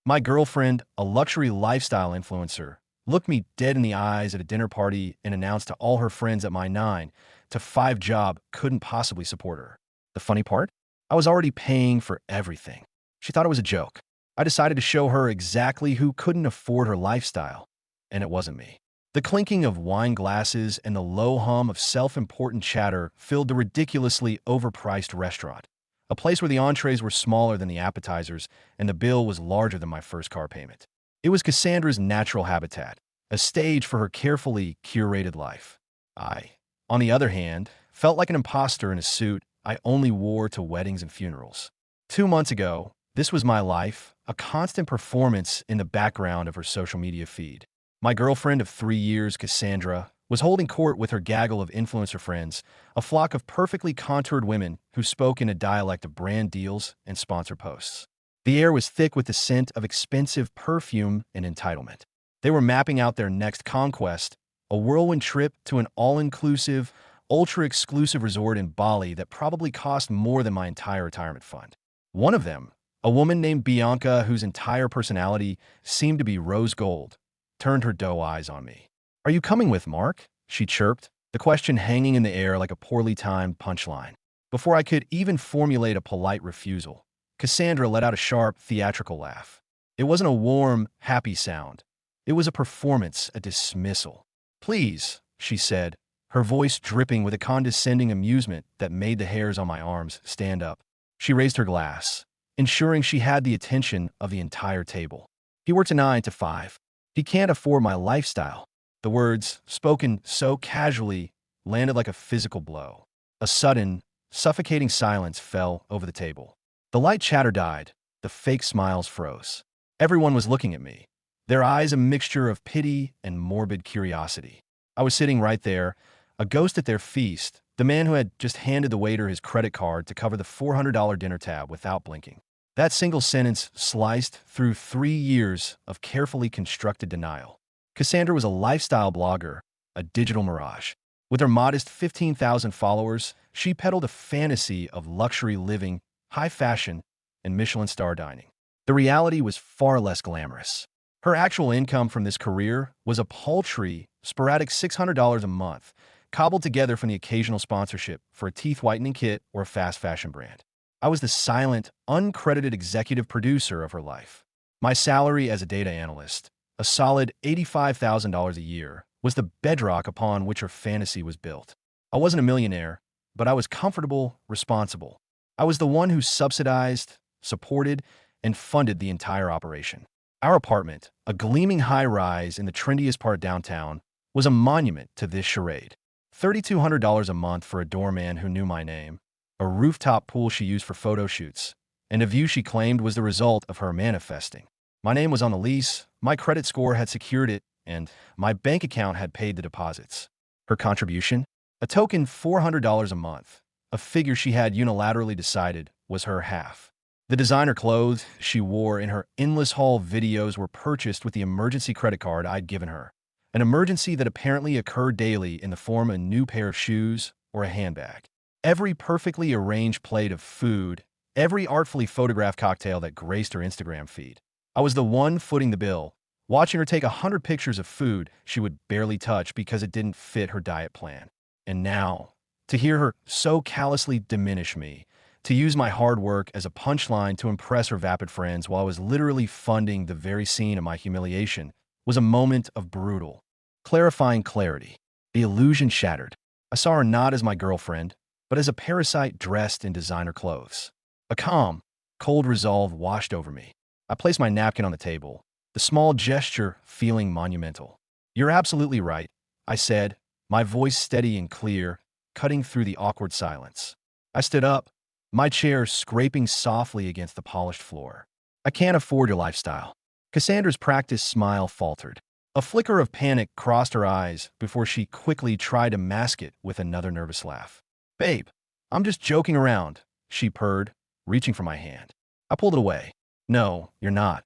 My girlfriend, a luxury lifestyle influencer, looked me dead in the eyes at a dinner party and announced to all her friends that my 9 to 5 job couldn't possibly support her. The funny part? I was already paying for everything. She thought it was a joke. I decided to show her exactly who couldn't afford her lifestyle, and it wasn't me. The clinking of wine glasses and the low hum of self-important chatter filled the ridiculously overpriced restaurant, a place where the entrees were smaller than the appetizers and the bill was larger than my first car payment. It was Cassandra's natural habitat, a stage for her carefully curated life. I, on the other hand, felt like an imposter in a suit I only wore to weddings and funerals. 2 months ago, this was my life, a constant performance in the background of her social media feed. My girlfriend of 3 years, Cassandra, was holding court with her gaggle of influencer friends, a flock of perfectly contoured women who spoke in a dialect of brand deals and sponsor posts. The air was thick with the scent of expensive perfume and entitlement. They were mapping out their next conquest, a whirlwind trip to an all-inclusive, ultra-exclusive resort in Bali that probably cost more than my entire retirement fund. One of them, a woman named Bianca whose entire personality seemed to be rose gold, turned her doe eyes on me. "Are you coming with, Mark?" she chirped, the question hanging in the air like a poorly timed punchline. Before I could even formulate a polite refusal, Cassandra let out a sharp, theatrical laugh. It wasn't a warm, happy sound. It was a performance, a dismissal. "Please," she said, her voice dripping with a condescending amusement that made the hairs on my arms stand up. She raised her glass, ensuring she had the attention of the entire table. "He works a 9 to 5. He can't afford my lifestyle." The words, spoken so casually, landed like a physical blow. A sudden, suffocating silence fell over the table. The light chatter died. The fake smiles froze. Everyone was looking at me, their eyes a mixture of pity and morbid curiosity. I was sitting right there, a ghost at their feast, the man who had just handed the waiter his credit card to cover the $400 dinner tab without blinking. That single sentence sliced through 3 years of carefully constructed denial. Cassandra was a lifestyle blogger, a digital mirage. With her modest 15,000 followers, she peddled a fantasy of luxury living, high fashion, and Michelin star dining. The reality was far less glamorous. Her actual income from this career was a paltry, sporadic $600 a month, cobbled together from the occasional sponsorship for a teeth whitening kit or a fast fashion brand. I was the silent, uncredited executive producer of her life. My salary as a data analyst, a solid $85,000 a year, was the bedrock upon which her fantasy was built. I wasn't a millionaire, but I was comfortable, responsible. I was the one who subsidized, supported, and funded the entire operation. Our apartment, a gleaming high-rise in the trendiest part of downtown, was a monument to this charade. $3,200 a month for a doorman who knew my name, a rooftop pool she used for photo shoots, and a view she claimed was the result of her manifesting. My name was on the lease, my credit score had secured it, and my bank account had paid the deposits. Her contribution? A token $400 a month, a figure she had unilaterally decided was her half. The designer clothes she wore in her endless haul videos were purchased with the emergency credit card I'd given her, an emergency that apparently occurred daily in the form of a new pair of shoes or a handbag. Every perfectly arranged plate of food, every artfully photographed cocktail that graced her Instagram feed. I was the one footing the bill, watching her take 100 pictures of food she would barely touch because it didn't fit her diet plan. And now, to hear her so callously diminish me, to use my hard work as a punchline to impress her vapid friends while I was literally funding the very scene of my humiliation, was a moment of brutal, clarifying clarity. The illusion shattered. I saw her not as my girlfriend, but as a parasite dressed in designer clothes. A calm, cold resolve washed over me. I placed my napkin on the table, the small gesture feeling monumental. "You're absolutely right," I said, my voice steady and clear, cutting through the awkward silence. I stood up, my chair scraping softly against the polished floor. "I can't afford your lifestyle." Cassandra's practiced smile faltered. A flicker of panic crossed her eyes before she quickly tried to mask it with another nervous laugh. "Babe, I'm just joking around," she purred, reaching for my hand. I pulled it away. "No, you're not,"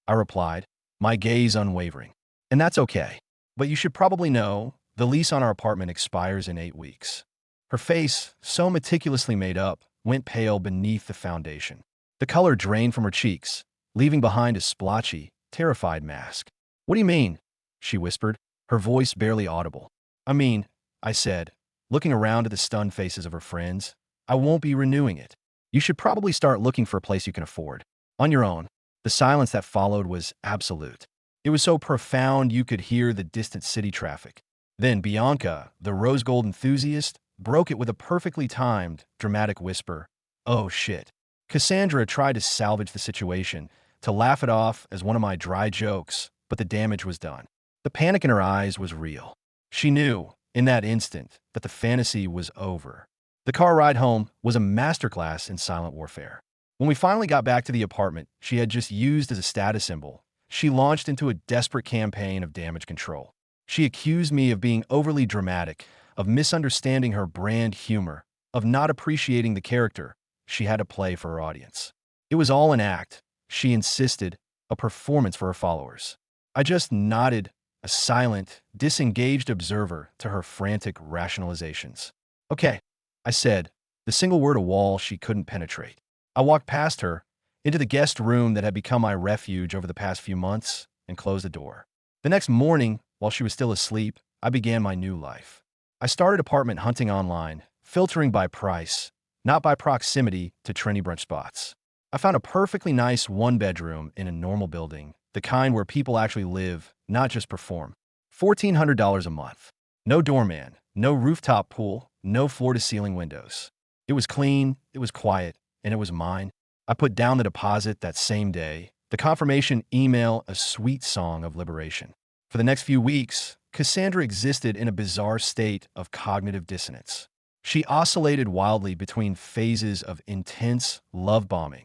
I replied, my gaze unwavering. "And that's okay. But you should probably know the lease on our apartment expires in 8 weeks." Her face, so meticulously made up, went pale beneath the foundation. The color drained from her cheeks, leaving behind a splotchy, terrified mask. "What do you mean?" she whispered, her voice barely audible. "I mean," I said, looking around at the stunned faces of her friends, "I won't be renewing it. You should probably start looking for a place you can afford. On your own." The silence that followed was absolute. It was so profound you could hear the distant city traffic. Then Bianca, the rose gold enthusiast, broke it with a perfectly timed, dramatic whisper. "Oh shit." Cassandra tried to salvage the situation, to laugh it off as one of my dry jokes, but the damage was done. The panic in her eyes was real. She knew, in that instant, that the fantasy was over. The car ride home was a masterclass in silent warfare. When we finally got back to the apartment she had just used as a status symbol, she launched into a desperate campaign of damage control. She accused me of being overly dramatic, of misunderstanding her brand humor, of not appreciating the character she had to play for her audience. It was all an act, she insisted, a performance for her followers. I just nodded, a silent, disengaged observer to her frantic rationalizations. "Okay," I said, the single word a wall she couldn't penetrate. I walked past her, into the guest room that had become my refuge over the past few months, and closed the door. The next morning, while she was still asleep, I began my new life. I started apartment hunting online, filtering by price, not by proximity to trendy brunch spots. I found a perfectly nice one-bedroom in a normal building, the kind where people actually live, not just perform. $1,400 a month. No doorman, no rooftop pool, no floor-to-ceiling windows. It was clean, it was quiet, and it was mine. I put down the deposit that same day, the confirmation email a sweet song of liberation. For the next few weeks, Cassandra existed in a bizarre state of cognitive dissonance. She oscillated wildly between phases of intense love bombing,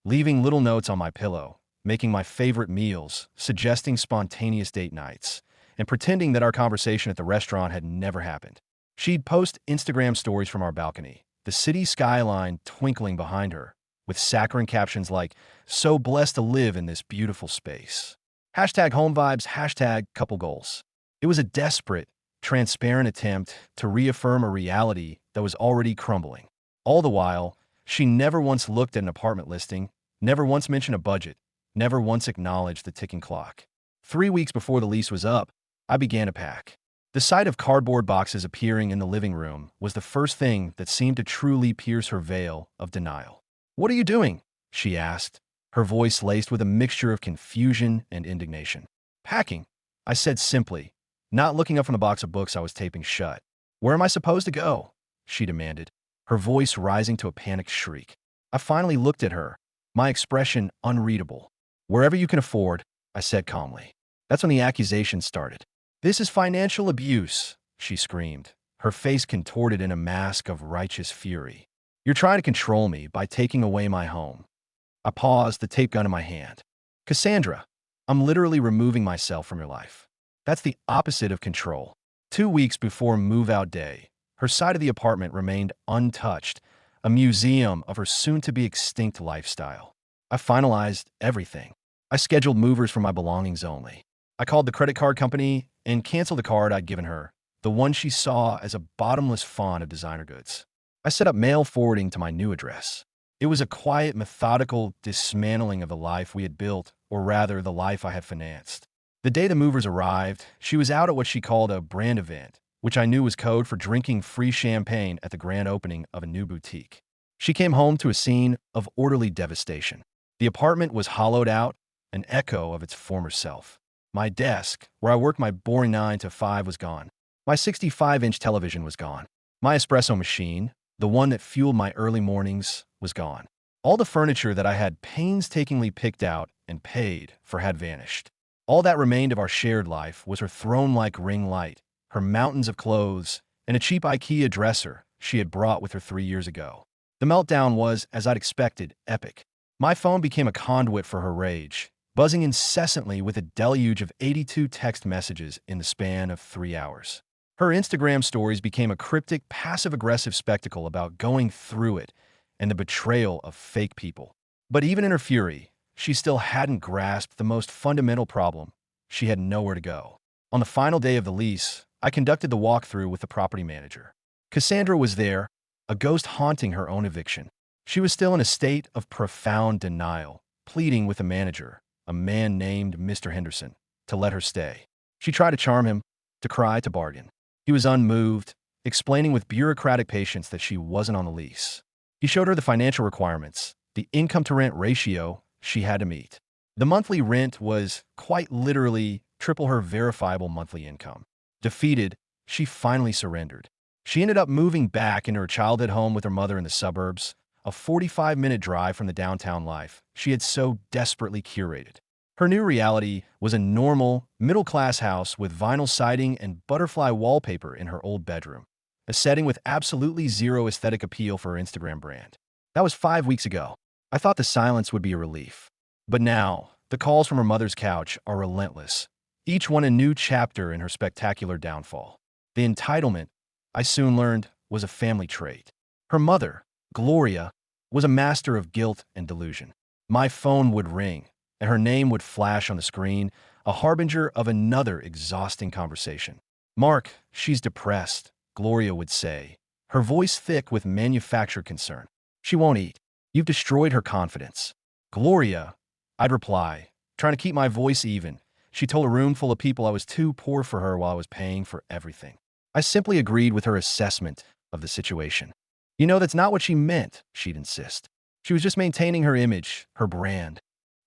leaving little notes on my pillow, making my favorite meals, suggesting spontaneous date nights, and pretending that our conversation at the restaurant had never happened. She'd post Instagram stories from our balcony, the city skyline twinkling behind her, with saccharine captions like, "So blessed to live in this beautiful space." Hashtag home vibes, hashtag couple goals. It was a desperate, transparent attempt to reaffirm a reality that was already crumbling. All the while, she never once looked at an apartment listing, never once mentioned a budget, never once acknowledged the ticking clock. 3 weeks before the lease was up, I began to pack. The sight of cardboard boxes appearing in the living room was the first thing that seemed to truly pierce her veil of denial. "What are you doing?" she asked, her voice laced with a mixture of confusion and indignation. "Packing," I said simply, not looking up from the box of books I was taping shut. "Where am I supposed to go?" she demanded, her voice rising to a panicked shriek. I finally looked at her, my expression unreadable. "Wherever you can afford," I said calmly. That's when the accusation started. "This is financial abuse," she screamed, her face contorted in a mask of righteous fury. "You're trying to control me by taking away my home." I paused, the tape gun in my hand. "Cassandra, I'm literally removing myself from your life. That's the opposite of control." 2 weeks before move-out day, her side of the apartment remained untouched, a museum of her soon-to-be extinct lifestyle. I finalized everything. I scheduled movers for my belongings only. I called the credit card company and canceled the card I'd given her, the one she saw as a bottomless font of designer goods. I set up mail forwarding to my new address. It was a quiet, methodical dismantling of the life we had built, or rather, the life I had financed. The day the movers arrived, she was out at what she called a brand event, which I knew was code for drinking free champagne at the grand opening of a new boutique. She came home to a scene of orderly devastation. The apartment was hollowed out, an echo of its former self. My desk, where I worked my boring 9 to 5, was gone. My 65-inch television was gone. My espresso machine, the one that fueled my early mornings, was gone. All the furniture that I had painstakingly picked out and paid for had vanished. All that remained of our shared life was her throne-like ring light, her mountains of clothes, and a cheap IKEA dresser she had brought with her 3 years ago. The meltdown was, as I'd expected, epic. My phone became a conduit for her rage, buzzing incessantly with a deluge of 82 text messages in the span of 3 hours. Her Instagram stories became a cryptic, passive-aggressive spectacle about going through it and the betrayal of fake people. But even in her fury, she still hadn't grasped the most fundamental problem. She had nowhere to go. On the final day of the lease, I conducted the walkthrough with the property manager. Cassandra was there, a ghost haunting her own eviction. She was still in a state of profound denial, pleading with the manager, a man named Mr. Henderson, to let her stay. She tried to charm him, to cry, to bargain. He was unmoved, explaining with bureaucratic patience that she wasn't on the lease. He showed her the financial requirements, the income-to-rent ratio she had to meet. The monthly rent was, quite literally, triple her verifiable monthly income. Defeated, she finally surrendered. She ended up moving back into her childhood home with her mother in the suburbs, a 45-minute drive from the downtown life she had so desperately curated. Her new reality was a normal, middle-class house with vinyl siding and butterfly wallpaper in her old bedroom, a setting with absolutely zero aesthetic appeal for her Instagram brand. That was 5 weeks ago. I thought the silence would be a relief. But now, the calls from her mother's couch are relentless, each one a new chapter in her spectacular downfall. The entitlement, I soon learned, was a family trait. Her mother, Gloria, was a master of guilt and delusion. My phone would ring, and her name would flash on the screen, a harbinger of another exhausting conversation. "Mark, she's depressed," Gloria would say, her voice thick with manufactured concern. "She won't eat. You've destroyed her confidence." "Gloria," I'd reply, trying to keep my voice even. She told a room full of people I was too poor for her while I was paying for everything. I simply agreed with her assessment of the situation. "You know, that's not what she meant," she'd insist. "She was just maintaining her image, her brand."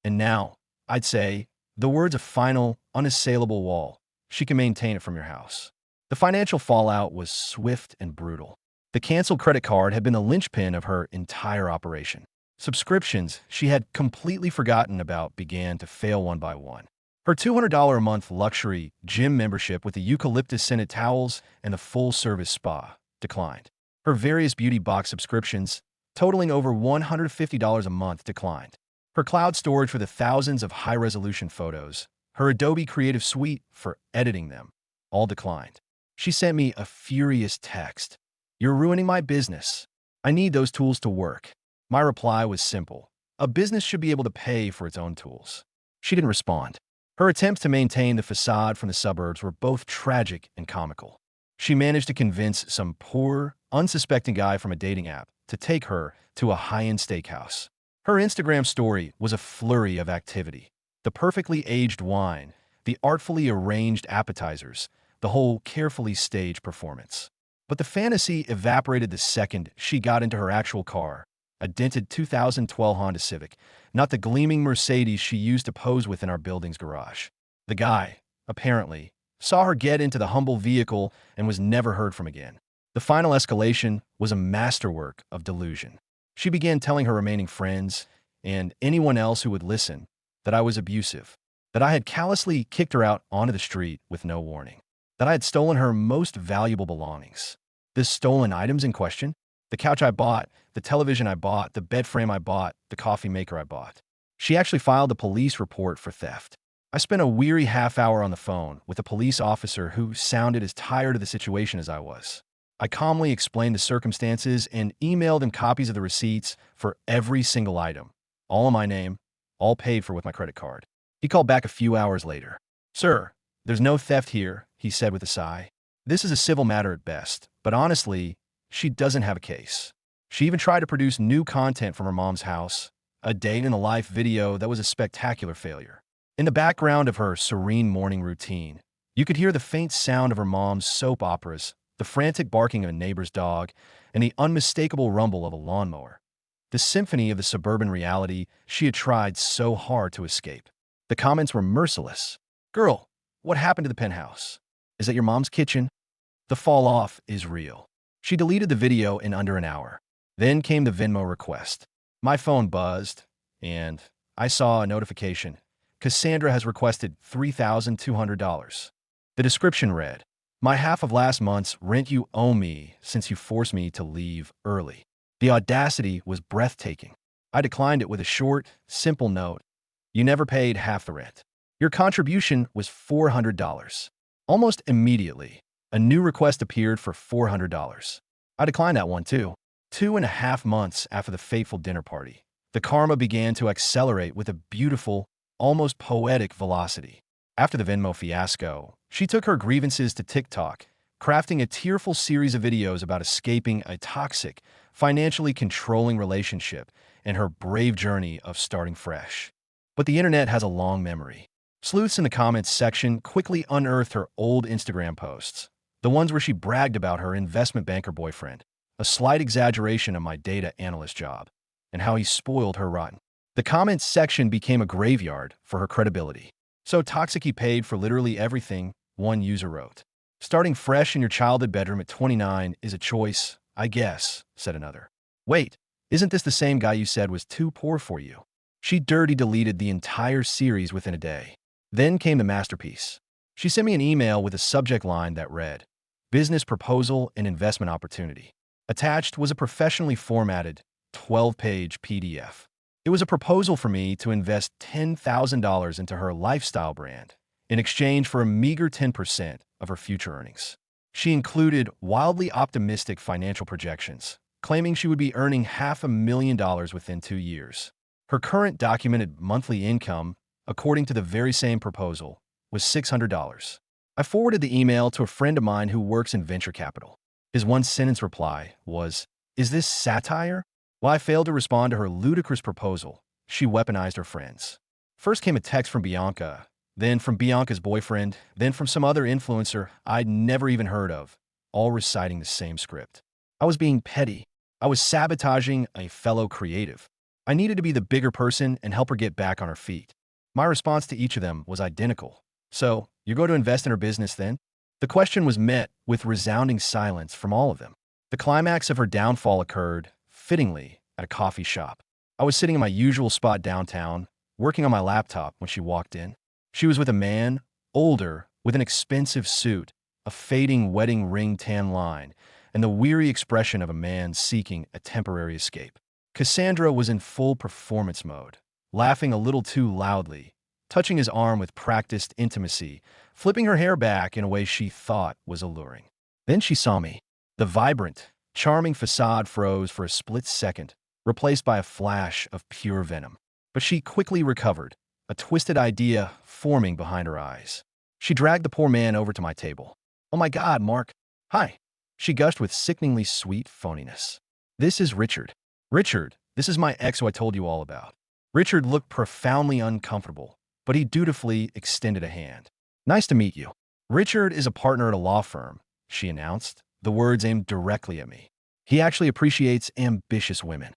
And now, I'd say, the word's a final, unassailable wall. She can maintain it from your house. The financial fallout was swift and brutal. The canceled credit card had been the linchpin of her entire operation. Subscriptions she had completely forgotten about began to fail one by one. Her $200 a month luxury gym membership with the eucalyptus-scented towels and the full-service spa declined. Her various beauty box subscriptions, totaling over $150 a month, declined. Her cloud storage for the thousands of high-resolution photos, her Adobe Creative Suite for editing them, all declined. She sent me a furious text. "You're ruining my business. I need those tools to work." My reply was simple. A business should be able to pay for its own tools. She didn't respond. Her attempts to maintain the facade from the suburbs were both tragic and comical. She managed to convince some poor, unsuspecting guy from a dating app to take her to a high-end steakhouse. Her Instagram story was a flurry of activity. The perfectly aged wine, the artfully arranged appetizers, the whole carefully staged performance. But the fantasy evaporated the second she got into her actual car, a dented 2012 Honda Civic, not the gleaming Mercedes she used to pose with in our building's garage. The guy, apparently, saw her get into the humble vehicle and was never heard from again. The final escalation was a masterwork of delusion. She began telling her remaining friends, and anyone else who would listen, that I was abusive, that I had callously kicked her out onto the street with no warning, that I had stolen her most valuable belongings. The stolen items in question? The couch I bought, the television I bought, the bed frame I bought, the coffee maker I bought. She actually filed a police report for theft. I spent a weary half hour on the phone with a police officer who sounded as tired of the situation as I was. I calmly explained the circumstances and emailed him copies of the receipts for every single item, all in my name, all paid for with my credit card. He called back a few hours later. "Sir, there's no theft here," he said with a sigh. "This is a civil matter at best, but honestly, she doesn't have a case." She even tried to produce new content from her mom's house, a day-in-the-life video that was a spectacular failure. In the background of her serene morning routine, you could hear the faint sound of her mom's soap operas, the frantic barking of a neighbor's dog, and the unmistakable rumble of a lawnmower. The symphony of the suburban reality she had tried so hard to escape. The comments were merciless. "Girl, what happened to the penthouse? Is that your mom's kitchen?" The fall-off is real. She deleted the video in under an hour. Then came the Venmo request. My phone buzzed, and I saw a notification. "Cassandra has requested $3,200. The description read, "My half of last month's rent you owe me since you forced me to leave early." The audacity was breathtaking. I declined it with a short, simple note. "You never paid half the rent. Your contribution was $400. Almost immediately, a new request appeared for $400. I declined that one too. 2.5 months after the fateful dinner party, the karma began to accelerate with a beautiful, almost poetic velocity. After the Venmo fiasco, she took her grievances to TikTok, crafting a tearful series of videos about escaping a toxic, financially controlling relationship and her brave journey of starting fresh. But the internet has a long memory. Sleuths in the comments section quickly unearthed her old Instagram posts, the ones where she bragged about her investment banker boyfriend, a slight exaggeration of my data analyst job, and how he spoiled her rotten. The comments section became a graveyard for her credibility. So toxic he paid for literally everything, one user wrote. Starting fresh in your childhood bedroom at 29 is a choice, I guess, said another. Wait, isn't this the same guy you said was too poor for you? She dirty deleted the entire series within a day. Then came the masterpiece. She sent me an email with a subject line that read, Business Proposal and Investment Opportunity. Attached was a professionally formatted 12-page PDF. It was a proposal for me to invest $10,000 into her lifestyle brand in exchange for a meager 10% of her future earnings. She included wildly optimistic financial projections, claiming she would be earning $500,000 within 2 years. Her current documented monthly income, according to the very same proposal, was $600. I forwarded the email to a friend of mine who works in venture capital. His one-sentence reply was, "Is this satire?" While I failed to respond to her ludicrous proposal, she weaponized her friends. First came a text from Bianca, then from Bianca's boyfriend, then from some other influencer I'd never even heard of, all reciting the same script. I was being petty. I was sabotaging a fellow creative. I needed to be the bigger person and help her get back on her feet. My response to each of them was identical. So, you're going to invest in her business then? The question was met with resounding silence from all of them. The climax of her downfall occurred, fittingly, at a coffee shop. I was sitting in my usual spot downtown, working on my laptop when she walked in. She was with a man, older, with an expensive suit, a fading wedding ring tan line, and the weary expression of a man seeking a temporary escape. Cassandra was in full performance mode, laughing a little too loudly, touching his arm with practiced intimacy, flipping her hair back in a way she thought was alluring. Then she saw me. The vibrant, charming facade froze for a split second, replaced by a flash of pure venom. But she quickly recovered, a twisted idea forming behind her eyes. She dragged the poor man over to my table. "Oh my God, Mark. Hi." She gushed with sickeningly sweet phoniness. "This is Richard. Richard, this is my ex who I told you all about." Richard looked profoundly uncomfortable, but he dutifully extended a hand. "Nice to meet you." "Richard is a partner at a law firm," she announced, the words aimed directly at me. "He actually appreciates ambitious women."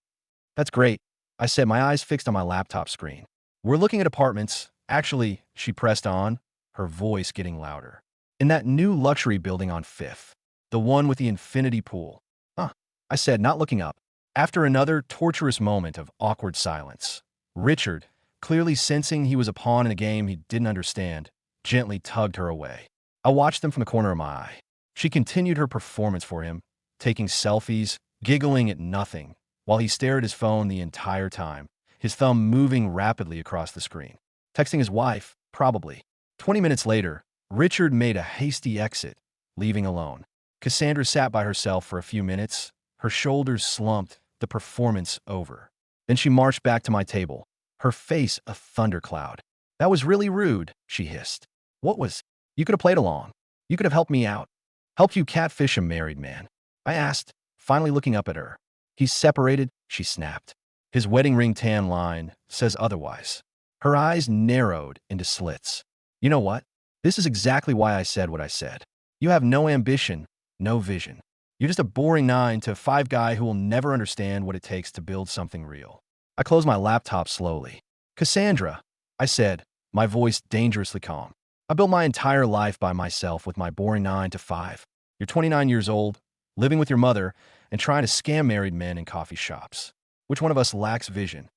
"That's great," I said, my eyes fixed on my laptop screen. "We're looking at apartments. Actually," she pressed on, her voice getting louder. "In that new luxury building on 5th, the one with the infinity pool." "Huh," I said, not looking up. After another torturous moment of awkward silence, Richard, clearly sensing he was a pawn in a game he didn't understand, gently tugged her away. I watched them from the corner of my eye. She continued her performance for him, taking selfies, giggling at nothing, while he stared at his phone the entire time, his thumb moving rapidly across the screen. Texting his wife, probably. 20 minutes later, Richard made a hasty exit, leaving alone. Cassandra sat by herself for a few minutes, her shoulders slumped, the performance over. Then she marched back to my table, her face a thundercloud. "That was really rude," she hissed. "What was? You could have played along. You could have helped me out. Helped you catfish a married man." I asked, finally looking up at her. "He's separated," she snapped. "His wedding ring tan line says otherwise." Her eyes narrowed into slits. "You know what? This is exactly why I said what I said. You have no ambition, no vision. You're just a boring 9 to 5 guy who will never understand what it takes to build something real." I closed my laptop slowly. "Cassandra," I said, my voice dangerously calm. "I built my entire life by myself with my boring 9 to 5. You're 29 years old, living with your mother, and trying to scam married men in coffee shops. Which one of us lacks vision?"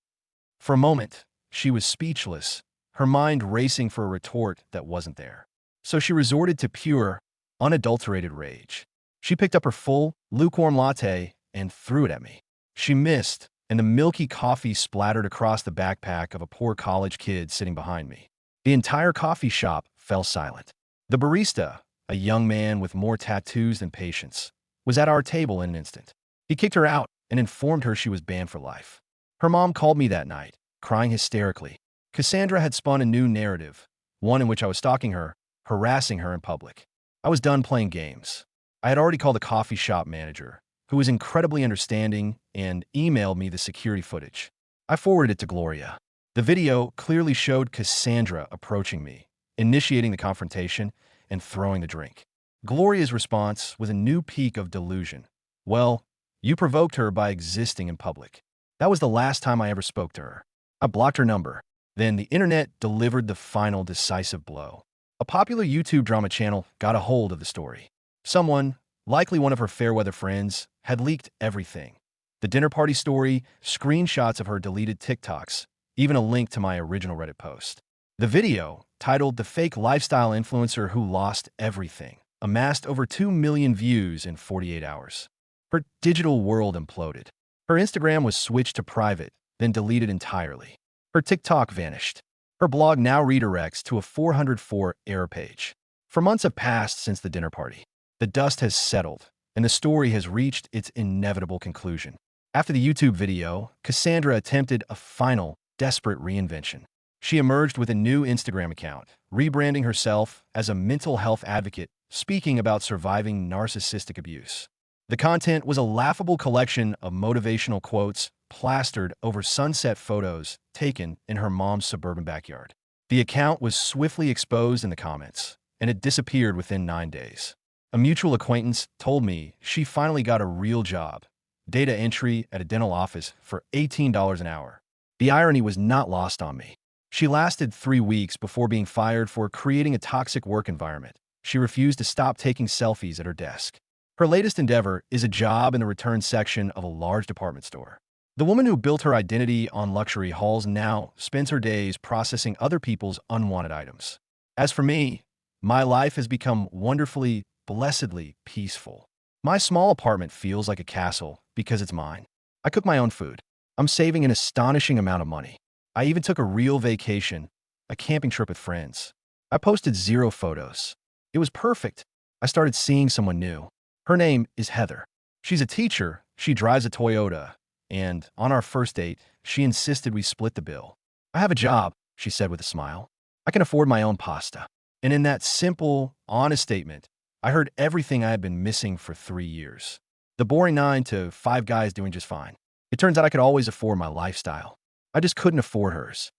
For a moment, she was speechless, her mind racing for a retort that wasn't there. So she resorted to pure, unadulterated rage. She picked up her full, lukewarm latte and threw it at me. She missed, and the milky coffee splattered across the backpack of a poor college kid sitting behind me. The entire coffee shop fell silent. The barista, a young man with more tattoos than patience, was at our table in an instant. He kicked her out and informed her she was banned for life. Her mom called me that night, crying hysterically. Cassandra had spun a new narrative, one in which I was stalking her, harassing her in public. I was done playing games. I had already called the coffee shop manager, who was incredibly understanding, and emailed me the security footage. I forwarded it to Gloria. The video clearly showed Cassandra approaching me, initiating the confrontation and throwing the drink. Gloria's response was a new peak of delusion. Well, you provoked her by existing in public. That was the last time I ever spoke to her. I blocked her number. Then the internet delivered the final decisive blow. A popular YouTube drama channel got a hold of the story. Someone, likely one of her fair-weather friends, had leaked everything. The dinner party story, screenshots of her deleted TikToks, even a link to my original Reddit post. The video, titled "The Fake Lifestyle Influencer Who Lost Everything," amassed over 2 million views in 48 hours. Her digital world imploded. Her Instagram was switched to private, then deleted entirely. Her TikTok vanished. Her blog now redirects to a 404 error page. For months have passed since the dinner party. The dust has settled, and the story has reached its inevitable conclusion. After the YouTube video, Cassandra attempted a final, desperate reinvention. She emerged with a new Instagram account, rebranding herself as a mental health advocate, speaking about surviving narcissistic abuse. The content was a laughable collection of motivational quotes plastered over sunset photos taken in her mom's suburban backyard. The account was swiftly exposed in the comments, and it disappeared within 9 days. A mutual acquaintance told me she finally got a real job, data entry at a dental office for $18 an hour. The irony was not lost on me. She lasted 3 weeks before being fired for creating a toxic work environment. She refused to stop taking selfies at her desk. Her latest endeavor is a job in the return section of a large department store. The woman who built her identity on luxury hauls now spends her days processing other people's unwanted items. As for me, my life has become wonderfully, blessedly peaceful. My small apartment feels like a castle because it's mine. I cook my own food. I'm saving an astonishing amount of money. I even took a real vacation, a camping trip with friends. I posted 0 photos. It was perfect. I started seeing someone new. Her name is Heather. She's a teacher, she drives a Toyota, and on our first date, she insisted we split the bill. I have a job, she said with a smile. I can afford my own pasta. And in that simple, honest statement, I heard everything I had been missing for 3 years. The boring 9 to 5 guys doing just fine. It turns out I could always afford my lifestyle. I just couldn't afford hers.